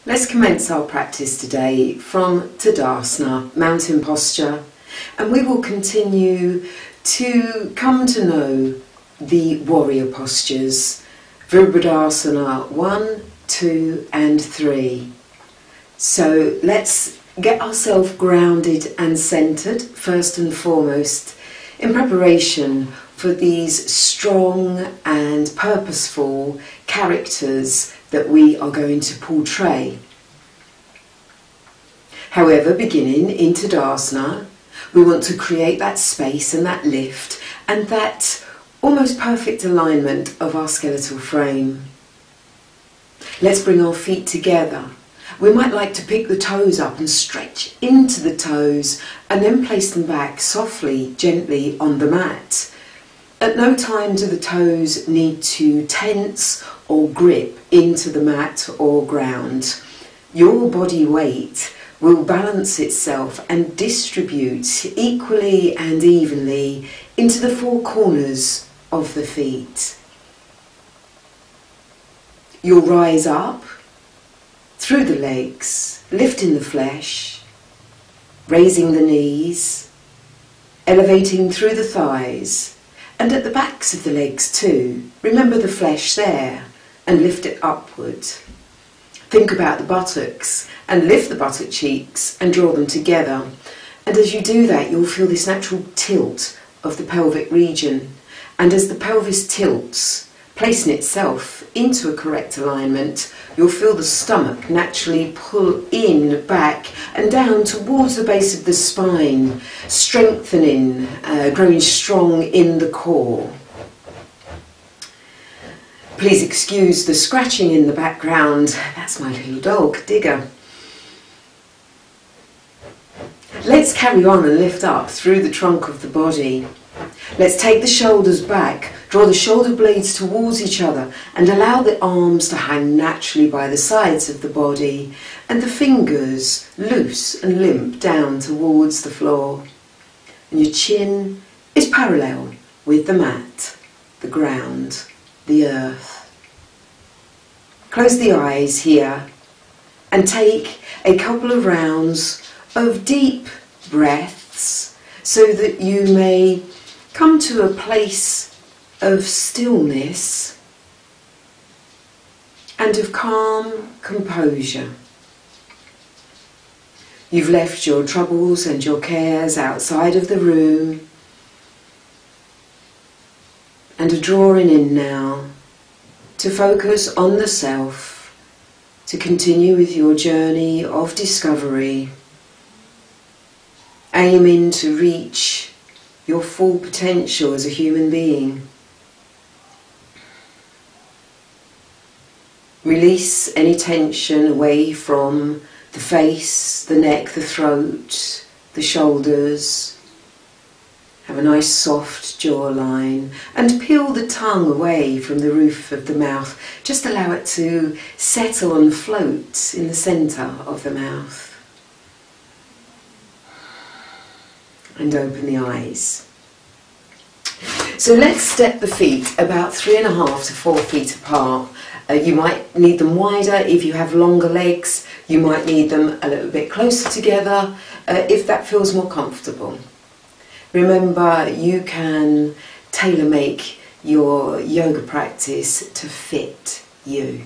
Let's commence our practice today from Tadasana, mountain posture, and we will continue to come to know the warrior postures, Virabhadasana 1, 2 and 3. So let's get ourselves grounded and centred first and foremost in preparation for these strong and purposeful characters that we are going to portray. However, beginning in Tadasana, we want to create that space and that lift and that almost perfect alignment of our skeletal frame. Let's bring our feet together. We might like to pick the toes up and stretch into the toes and then place them back softly, gently on the mat. At no time do the toes need to tense or grip into the mat or ground. Your body weight will balance itself and distribute equally and evenly into the four corners of the feet. You'll rise up through the legs, lifting the flesh, raising the knees, elevating through the thighs, and at the backs of the legs too. Remember the flesh there and lift it upward. Think about the buttocks and lift the buttock cheeks and draw them together. And as you do that, you'll feel this natural tilt of the pelvic region. And as the pelvis tilts, placing itself into a correct alignment, you'll feel the stomach naturally pull in, back and down towards the base of the spine, strengthening, growing strong in the core. Please excuse the scratching in the background. That's my little dog, Digger. Let's carry on and lift up through the trunk of the body. Let's take the shoulders back, draw the shoulder blades towards each other and allow the arms to hang naturally by the sides of the body and the fingers loose and limp down towards the floor. And your chin is parallel with the mat, the ground, the earth. Close the eyes here and take a couple of rounds of deep breaths so that you may come to a place of stillness and of calm composure. You've left your troubles and your cares outside of the room and are drawing in now to focus on the self, to continue with your journey of discovery, aiming to reach your full potential as a human being. Release any tension away from the face, the neck, the throat, the shoulders. Have a nice soft jawline and peel the tongue away from the roof of the mouth. Just allow it to settle and float in the centre of the mouth. And open the eyes. So let's step the feet about 3.5 to 4 feet apart. You might need them wider if you have longer legs. You might need them a little bit closer together if that feels more comfortable. Remember, you can tailor-make your yoga practice to fit you.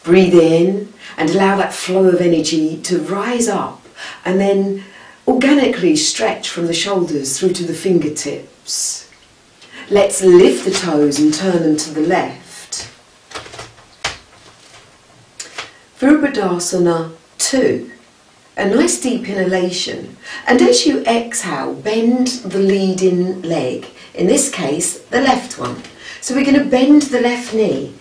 Breathe in and allow that flow of energy to rise up and then organically stretch from the shoulders through to the fingertips. Let's lift the toes and turn them to the left. Virabhadasana 2. A nice deep inhalation, and as you exhale, bend the leading leg, in this case the left one. So we're going to bend the left knee.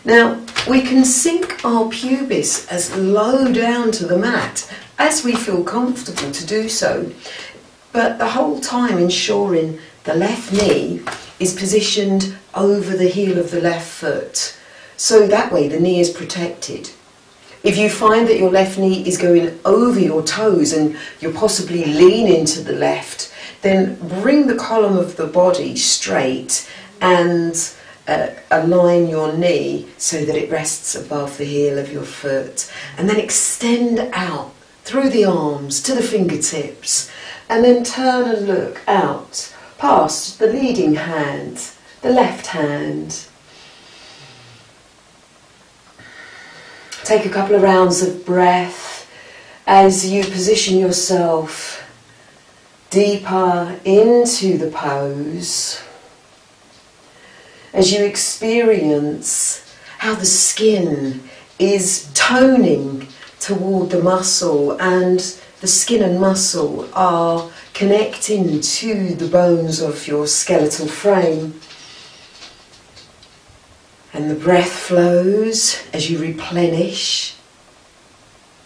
Now we can sink our pubis as low down to the mat as we feel comfortable to do so, but the whole time ensuring the left knee is positioned over the heel of the left foot, so that way the knee is protected. If you find that your left knee is going over your toes and you're possibly leaning to the left, then bring the column of the body straight and align your knee so that it rests above the heel of your foot. and then extend out through the arms to the fingertips, and then turn and look out past the leading hand, the left hand. Take a couple of rounds of breath as you position yourself deeper into the pose, as you experience how the skin is toning toward the muscle, and the skin and muscle are connecting to the bones of your skeletal frame. And the breath flows as you replenish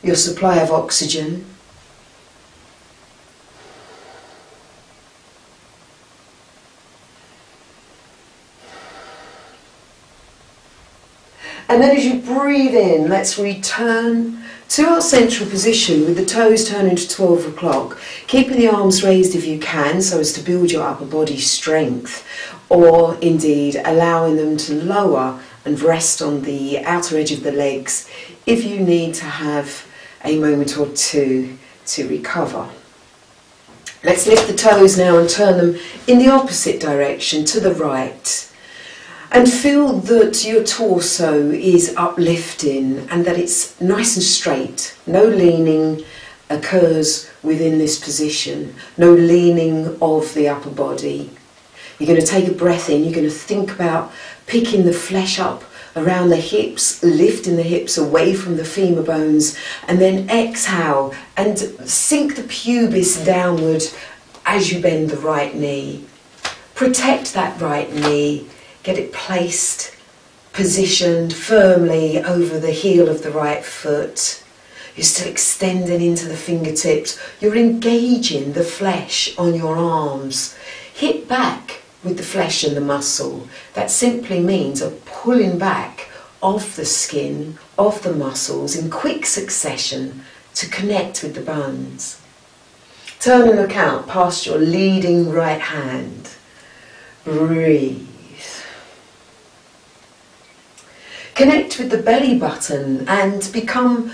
your supply of oxygen. And then as you breathe in, let's return to our central position with the toes turning to 12 o'clock, keeping the arms raised if you can so as to build your upper body strength, or indeed allowing them to lower and rest on the outer edge of the legs if you need to have a moment or two to recover. Let's lift the toes now and turn them in the opposite direction to the right. And feel that your torso is uplifting and that it's nice and straight. No leaning occurs within this position. No leaning of the upper body. You're going to take a breath in. You're going to think about picking the flesh up around the hips, lifting the hips away from the femur bones, and then exhale and sink the pubis downward as you bend the right knee. Protect that right knee. Get it placed, positioned firmly over the heel of the right foot. You're still extending into the fingertips. You're engaging the flesh on your arms. Hit back with the flesh and the muscle. That simply means a pulling back of the skin, of the muscles in quick succession to connect with the bones. Turn and look out past your leading right hand. Breathe. Connect with the belly button and become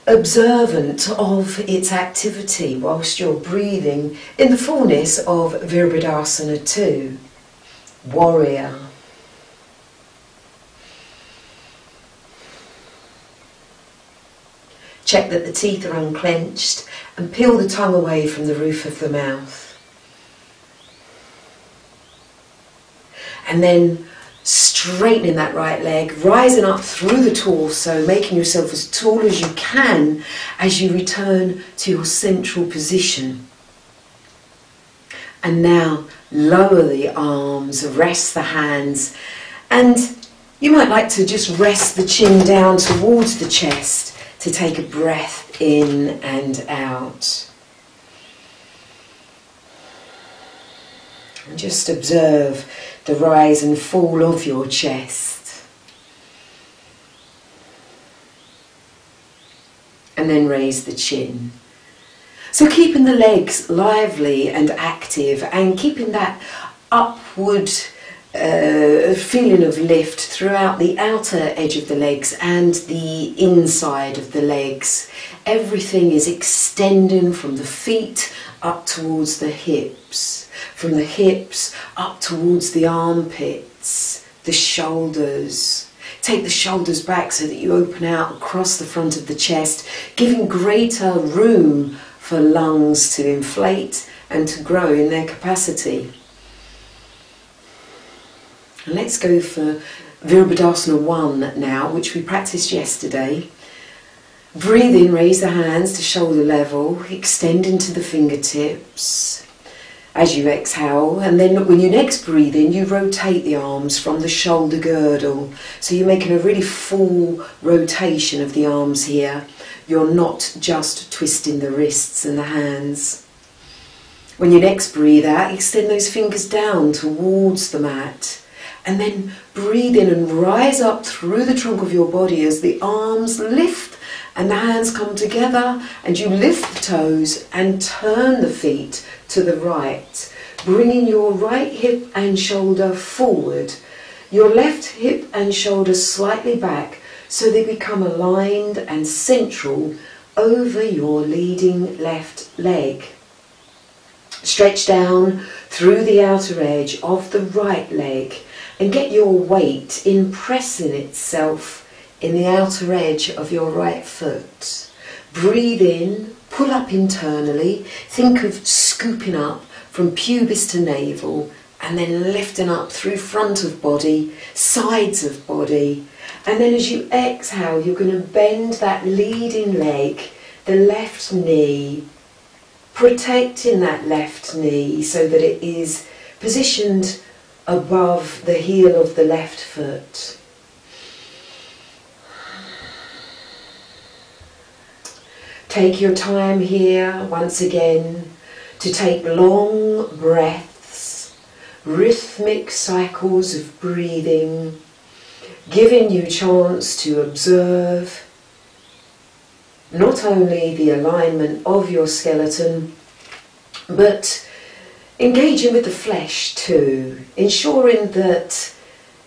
observant of its activity whilst you're breathing in the fullness of Virabhadasana 2, Warrior. Check that the teeth are unclenched and peel the tongue away from the roof of the mouth. And then straightening that right leg, rising up through the torso, making yourself as tall as you can as you return to your central position. And now lower the arms, rest the hands, and you might like to just rest the chin down towards the chest to take a breath in and out. And just observe the rise and fall of your chest. And then raise the chin. So keeping the legs lively and active and keeping that upward feeling of lift throughout the outer edge of the legs and the inside of the legs. Everything is extending from the feet up towards the hips, from the hips up towards the armpits, the shoulders. Take the shoulders back so that you open out across the front of the chest, giving greater room for lungs to inflate and to grow in their capacity. And let's go for Virabhadasana 1 now, which we practiced yesterday. Breathe in, raise the hands to shoulder level, extend into the fingertips as you exhale, and then when you next breathe in, you rotate the arms from the shoulder girdle. So you're making a really full rotation of the arms here. You're not just twisting the wrists and the hands. When you next breathe out, extend those fingers down towards the mat. And then breathe in and rise up through the trunk of your body as the arms lift and the hands come together, and you lift the toes and turn the feet to the right, bringing your right hip and shoulder forward, your left hip and shoulder slightly back, so they become aligned and central over your leading left leg. Stretch down through the outer edge of the right leg and get your weight impressing itself in the outer edge of your right foot. Breathe in, pull up internally, think of scooping up from pubis to navel and then lifting up through front of body, sides of body. And then as you exhale, you're going to bend that leading leg, the left knee, protecting that left knee so that it is positioned above the heel of the left foot. Take your time here once again to take long breaths, rhythmic cycles of breathing, giving you chance to observe not only the alignment of your skeleton, but engaging with the flesh too, ensuring that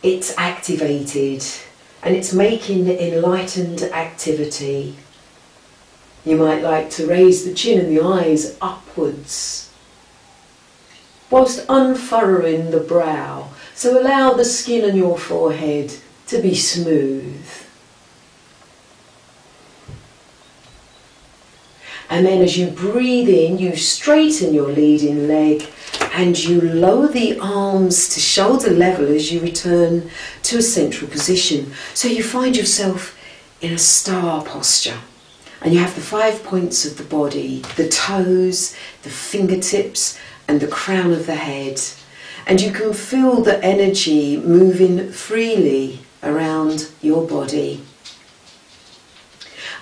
it's activated and it's making enlightened activity. You might like to raise the chin and the eyes upwards, whilst unfurrowing the brow, so allow the skin on your forehead to be smooth. And then as you breathe in, you straighten your leading leg and you lower the arms to shoulder level as you return to a central position. So you find yourself in a star posture. And you have the 5 points of the body, the toes, the fingertips and the crown of the head. And you can feel the energy moving freely around your body.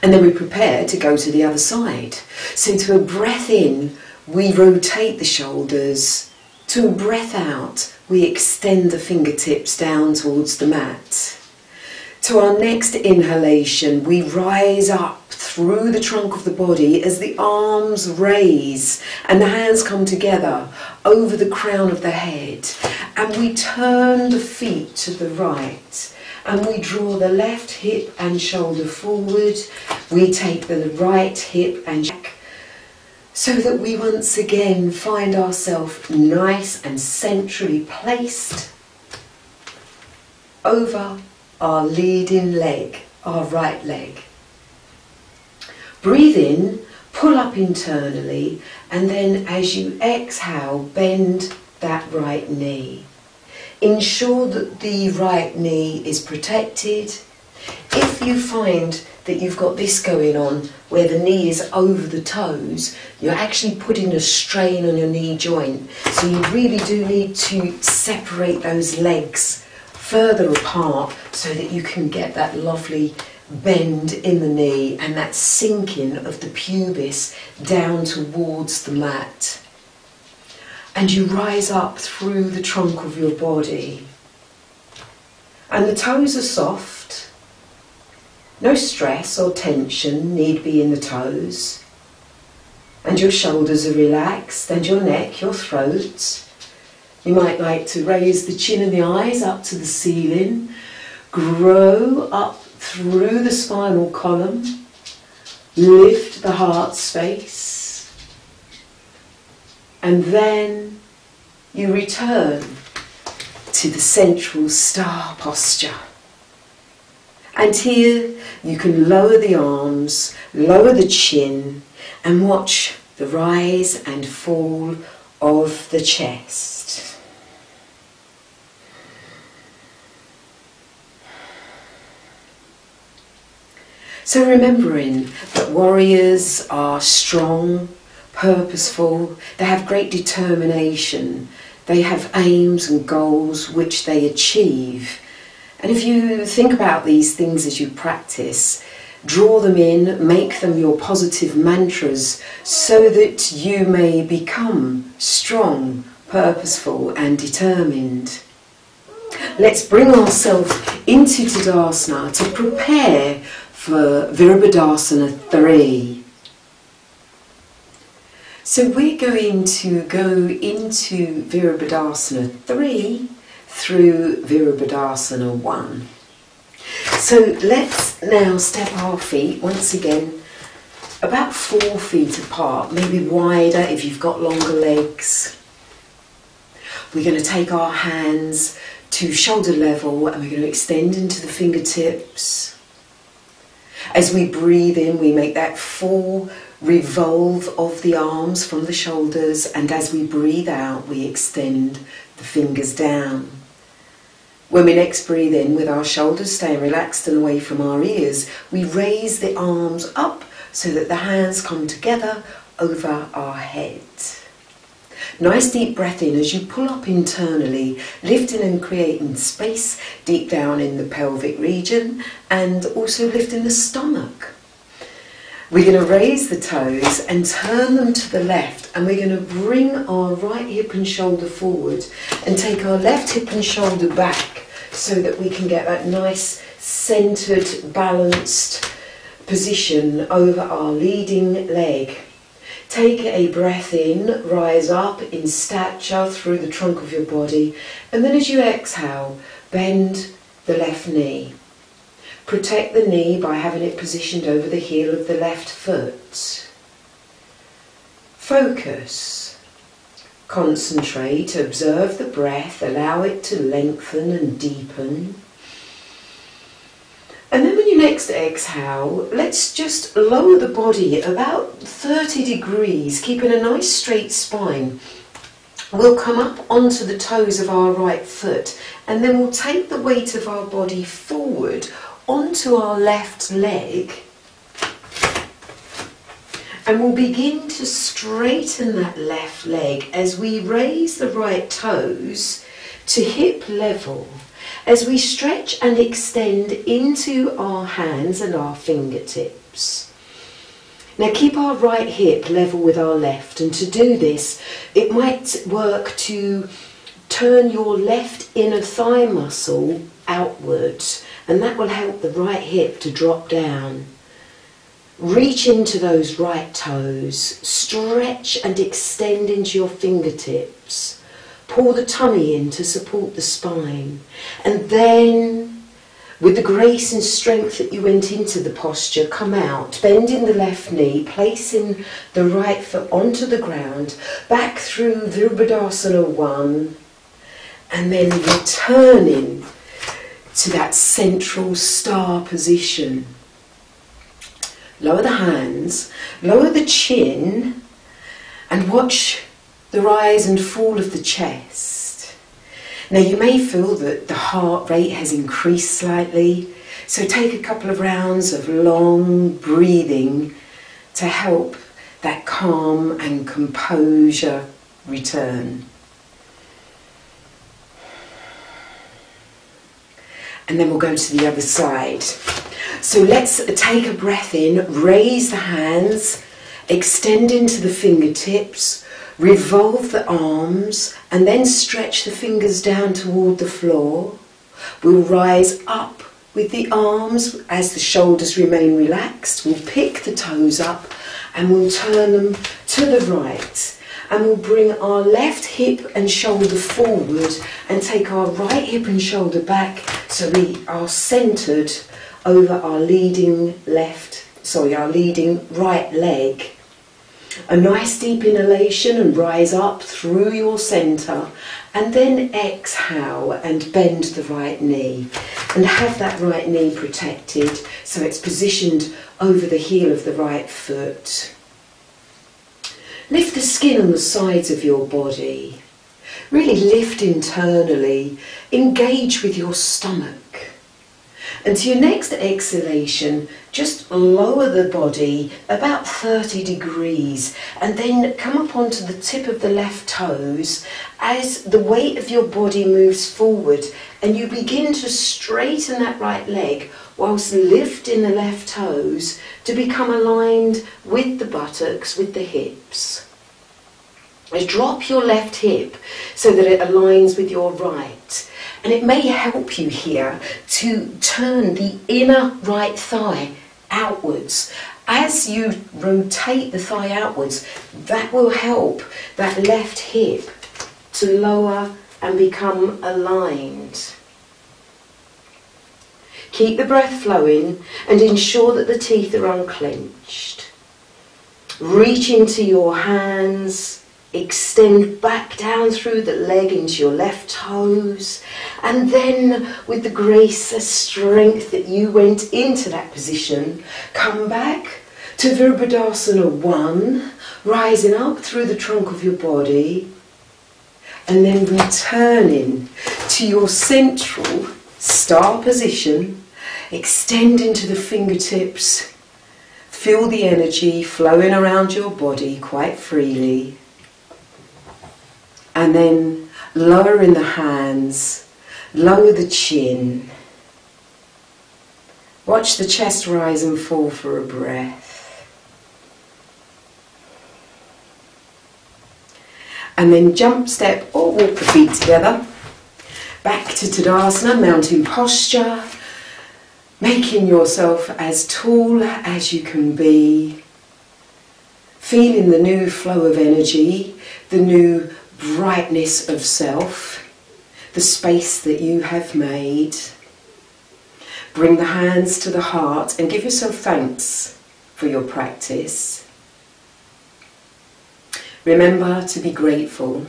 And then we prepare to go to the other side. So to a breath in, we rotate the shoulders. To a breath out, we extend the fingertips down towards the mat. To our next inhalation, we rise up through the trunk of the body as the arms raise and the hands come together over the crown of the head. And we turn the feet to the right. And we draw the left hip and shoulder forward. We take the right hip and back, so that we once again find ourselves nice and centrally placed over our leading leg, our right leg. Breathe in, pull up internally, and then as you exhale, bend that right knee. Ensure that the right knee is protected. If you find that you've got this going on where the knee is over the toes, you're actually putting a strain on your knee joint. So you really do need to separate those legs further apart so that you can get that lovely bend in the knee and that sinking of the pubis down towards the mat. And you rise up through the trunk of your body. And the toes are soft. No stress or tension need be in the toes. And your shoulders are relaxed, and your neck, your throat. You might like to raise the chin and the eyes up to the ceiling. Grow up through the spinal column. Lift the heart space. And then you return to the central star posture. And here you can lower the arms, lower the chin, and watch the rise and fall of the chest. So remembering that warriors are strong, purposeful, they have great determination, they have aims and goals which they achieve. And if you think about these things as you practice, draw them in, make them your positive mantras so that you may become strong, purposeful and determined. Let's bring ourselves into Tadasana to prepare for Virabhadasana 3. So we're going to go into Virabhadasana 3 through Virabhadasana 1. So let's now step our feet once again about 4 feet apart, maybe wider if you've got longer legs. We're going to take our hands to shoulder level and we're going to extend into the fingertips. As we breathe in, we make that full revolve of the arms from the shoulders, and as we breathe out, we extend the fingers down. When we next breathe in, with our shoulders staying relaxed and away from our ears, we raise the arms up so that the hands come together over our head. Nice deep breath in as you pull up internally, lifting and creating space deep down in the pelvic region and also lifting the stomach. We're going to raise the toes and turn them to the left, and we're going to bring our right hip and shoulder forward and take our left hip and shoulder back so that we can get that nice centered, balanced position over our leading leg. Take a breath in, rise up in stature through the trunk of your body, and then as you exhale, bend the left knee. Protect the knee by having it positioned over the heel of the left foot. Focus. Concentrate, observe the breath, allow it to lengthen and deepen. And then when you next exhale, let's just lower the body about 30 degrees, keeping a nice straight spine. We'll come up onto the toes of our right foot, and then we'll take the weight of our body forward onto our left leg, and we'll begin to straighten that left leg as we raise the right toes to hip level, as we stretch and extend into our hands and our fingertips. Now keep our right hip level with our left, and to do this it might work to turn your left inner thigh muscle outward, and that will help the right hip to drop down. Reach into those right toes, stretch and extend into your fingertips. Pull the tummy in to support the spine, and then with the grace and strength that you went into the posture, come out, bending the left knee, placing the right foot onto the ground, back through Virabhadasana 1, and then returning to that central star position. Lower the hands, lower the chin, and watch the rise and fall of the chest. Now you may feel that the heart rate has increased slightly, so take a couple of rounds of long breathing to help that calm and composure return. And then we'll go to the other side. So let's take a breath in, raise the hands, extend into the fingertips, revolve the arms, and then stretch the fingers down toward the floor. We'll rise up with the arms as the shoulders remain relaxed. We'll pick the toes up and we'll turn them to the right. And we'll bring our left hip and shoulder forward and take our right hip and shoulder back so we are centered over our leading right leg. A nice deep inhalation and rise up through your center, and then exhale and bend the right knee and have that right knee protected so it's positioned over the heel of the right foot. Lift the skin on the sides of your body. Really lift internally. Engage with your stomach. And to your next exhalation, just lower the body about 30 degrees and then come up onto the tip of the left toes as the weight of your body moves forward, and you begin to straighten that right leg whilst lifting the left toes to become aligned with the buttocks, with the hips. Drop your left hip so that it aligns with your right. And it may help you here to turn the inner right thigh outwards. As you rotate the thigh outwards, that will help that left hip to lower and become aligned. Keep the breath flowing and ensure that the teeth are unclenched. Reach into your hands, extend back down through the leg into your left toes, and then with the grace and strength that you went into that position, come back to Virabhadasana 1, rising up through the trunk of your body, and then returning to your central star position. Extend into the fingertips. Feel the energy flowing around your body quite freely. And then lower in the hands, lower the chin. Watch the chest rise and fall for a breath. And then jump, step or walk the feet together. Back to Tadasana, mountain posture. Making yourself as tall as you can be. Feeling the new flow of energy, the new brightness of self, the space that you have made. Bring the hands to the heart and give yourself thanks for your practice. Remember to be grateful,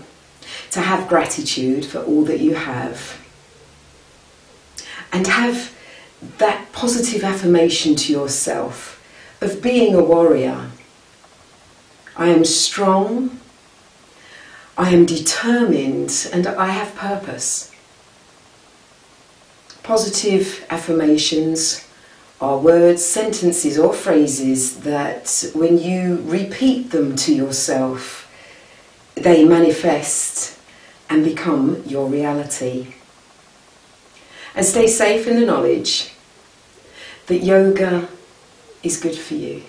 to have gratitude for all that you have, and have that positive affirmation to yourself of being a warrior. I am strong, I am determined, and I have purpose. Positive affirmations are words, sentences or phrases that when you repeat them to yourself, they manifest and become your reality. And stay safe in the knowledge that yoga is good for you.